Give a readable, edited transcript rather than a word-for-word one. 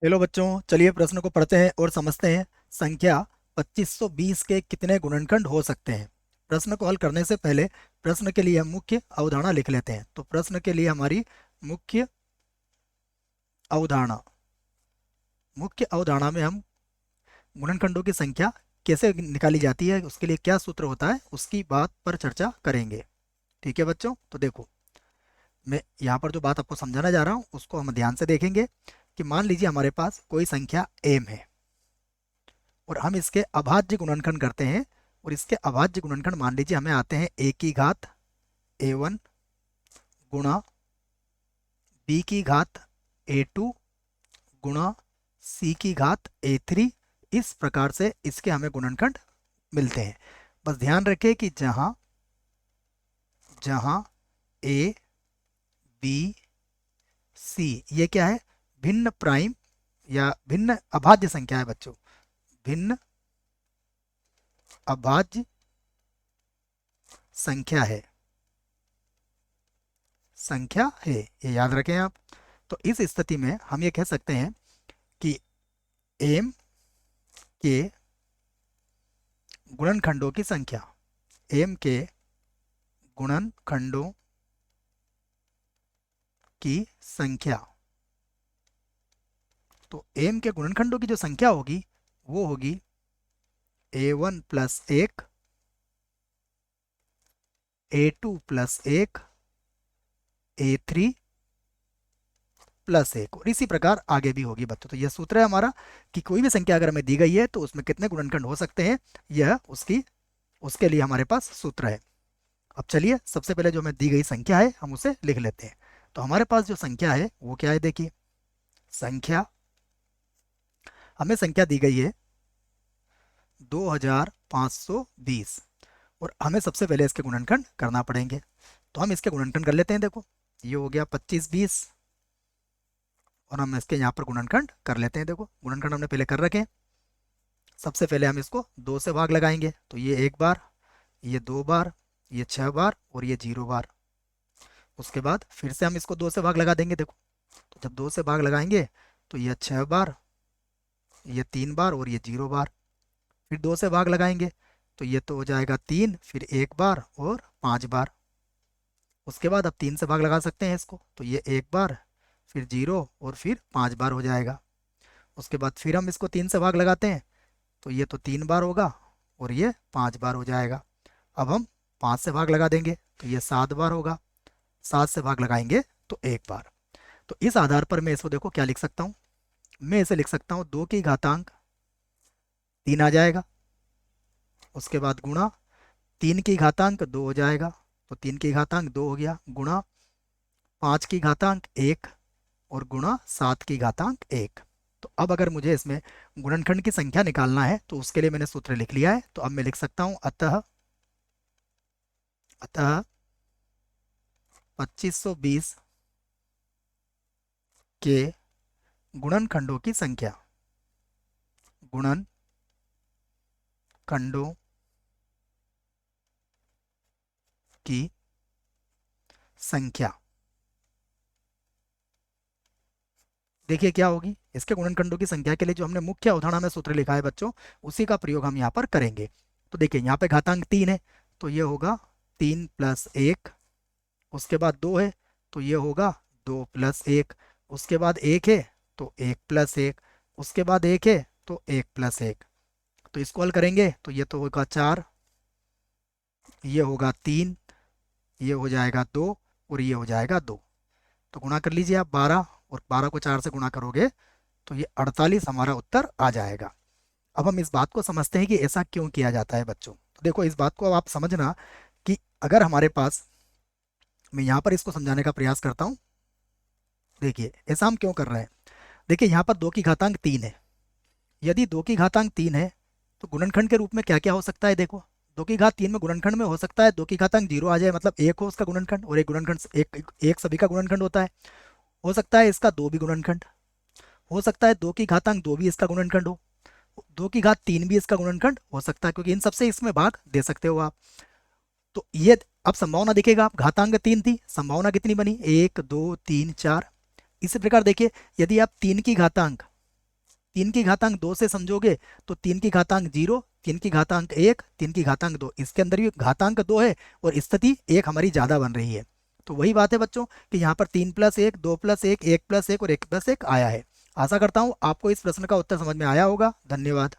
Hello बच्चों, चलिए प्रश्न को पढ़ते हैं और समझते हैं। संख्या 2520 के कितने गुणनखंड हो सकते हैं। प्रश्न को हल करने से पहले प्रश्न के लिए हम मुख्य अवधारणा लिख लेते हैं। तो प्रश्न के लिए हमारी मुख्य अवधारणा मुख्य अवधारणा में हम गुणनखंडों की संख्या कैसे निकाली जाती है, उसके लिए क्या सूत्र होता है, उसकी बात पर चर्चा करेंगे। ठीक है बच्चों, तो देखो, मैं यहाँ पर जो बात आपको समझाना जा रहा हूँ उसको हम ध्यान से देखेंगे। कि मान लीजिए हमारे पास कोई संख्या एम है और हम इसके अभाज्य गुणनखंड करते हैं। और इसके अभाज्य गुणनखंड मान लीजिए हमें आते हैं ए की घात A1 गुणा बी की घात A2 गुणा सी की घात A3। इस प्रकार से इसके हमें गुणनखंड मिलते हैं। बस ध्यान रखें कि जहां जहां ए बी सी ये क्या है, भिन्न प्राइम या भिन्न अभाज्य संख्या है बच्चों। भिन्न अभाज्य संख्या है ये याद रखें आप। तो इस स्थिति में हम ये कह सकते हैं कि एम के गुणनखंडों की संख्या एम के गुणनखंडों की संख्या तो एम के गुणनखंडों की जो संख्या होगी वो होगी A1 plus 1 A2 plus 1 A3 plus 1 और इसी प्रकार आगे भी होगी बच्चों। तो यह सूत्र है हमारा कि कोई भी संख्या अगर हमें दी गई है तो उसमें कितने गुणनखंड हो सकते हैं, यह उसके लिए हमारे पास सूत्र है। अब चलिए सबसे पहले जो हमें दी गई संख्या है हम उसे लिख लेते हैं। तो हमारे पास जो संख्या है वो क्या है, देखिए संख्या हमें संख्या दी गई है 2520 और हमें सबसे पहले इसके गुणनखंड करना पड़ेंगे। तो हम इसके गुणनखंड कर लेते हैं। देखो ये हो गया 2520 और हम इसके यहाँ पर गुणनखंड कर लेते हैं। देखो गुणनखंड हमने पहले कर रखे हैं। सबसे पहले हम इसको 2 से भाग लगाएंगे तो ये 1 बार, ये 2 बार, ये 6 बार और ये 0 बार। उसके बाद फिर से हम इसको 2 से भाग लगा देंगे। देखो तो जब 2 से भाग लगाएंगे तो ये 6 बार, ये 3 बार और ये 0 बार। फिर 2 से भाग लगाएंगे तो ये तो हो जाएगा 3, फिर 1 बार और 5 बार। उसके बाद अब 3 से भाग लगा सकते हैं इसको तो ये 1 बार, फिर 0 और फिर 5 बार हो जाएगा। उसके बाद फिर हम इसको 3 से भाग लगाते हैं तो ये तो 3 बार होगा और ये 5 बार हो जाएगा। अब हम 5 से भाग लगा देंगे तो ये 7 बार होगा। 7 से भाग लगाएंगे तो 1 बार। तो इस आधार पर मैं इसको देखो क्या लिख सकता हूँ, मैं इसे लिख सकता हूँ 2 की घातांक 3 आ जाएगा। उसके बाद गुणा 3 की घातांक 2 हो जाएगा तो 3 की घातांक 2 हो गया, गुणा 5 की घातांक 1 और गुणा 7 की घातांक 1। तो अब अगर मुझे इसमें गुणनखंड की संख्या निकालना है तो उसके लिए मैंने सूत्र लिख लिया है। तो अब मैं लिख सकता हूं अतः अतः 2520 के गुणनखंडों की संख्या गुणनखंडों की संख्या देखिए क्या होगी। इसके गुणनखंडों की संख्या के लिए जो हमने मुख्य अवधारणा में सूत्र लिखा है बच्चों, उसी का प्रयोग हम यहाँ पर करेंगे। तो देखिए यहाँ पे घातांक 3 है तो ये होगा 3 प्लस 1। उसके बाद 2 है तो ये होगा 2 प्लस 1। उसके बाद 1 है तो 1 प्लस 1। उसके बाद 1 है तो 1 प्लस 1। तो इसको हल करेंगे तो ये तो होगा 4, ये होगा 3, ये हो जाएगा 2 और ये हो जाएगा 2। तो गुणा कर लीजिए आप 12 और 12 को 4 से गुणा करोगे तो ये 48 हमारा उत्तर आ जाएगा। अब हम इस बात को समझते हैं कि ऐसा क्यों किया जाता है बच्चों। तो देखो इस बात को अब आप समझना कि अगर हमारे पास, मैं यहाँ पर इसको समझाने का प्रयास करता हूँ। देखिए ऐसा हम क्यों कर रहे हैं। देखिए यहाँ पर 2 की घातांक 3 है। यदि 2 की घातांक 3 है तो गुणनखंड के रूप में क्या क्या हो सकता है। देखो 2 की घात 3 में गुणनखंड में हो सकता है 2 की घातांक 0 आ जाए, मतलब एक हो उसका गुणनखंड और एक गुणनखंड एक सभी का गुणनखंड होता है। हो सकता है इसका 2 भी गुणनखंड हो सकता है, 2 की घातांक 2 भी इसका गुणनखंड हो, 2 की घात 3 भी इसका गुणनखंड हो सकता है, क्योंकि इन सबसे इसमें भाग दे सकते हो आप। तो ये अब संभावना देखिएगा आप, घातांक 3 थी, संभावना कितनी बनी 1 2 3 4। इसी प्रकार देखिए यदि आप 3 की घातांक 3 की घातांक 2 से समझोगे तो 3 की घातांक 0, 3 की घातांक 1, 3 की घातांक 2, इसके अंदर भी घातांक 2 है और स्थिति 1 हमारी ज़्यादा बन रही है। तो वही बात है बच्चों कि यहाँ पर 3+1, 2+1, 1+1 और 1+1 आया है। आशा करता हूँ आपको इस प्रश्न का उत्तर समझ में आया होगा। धन्यवाद।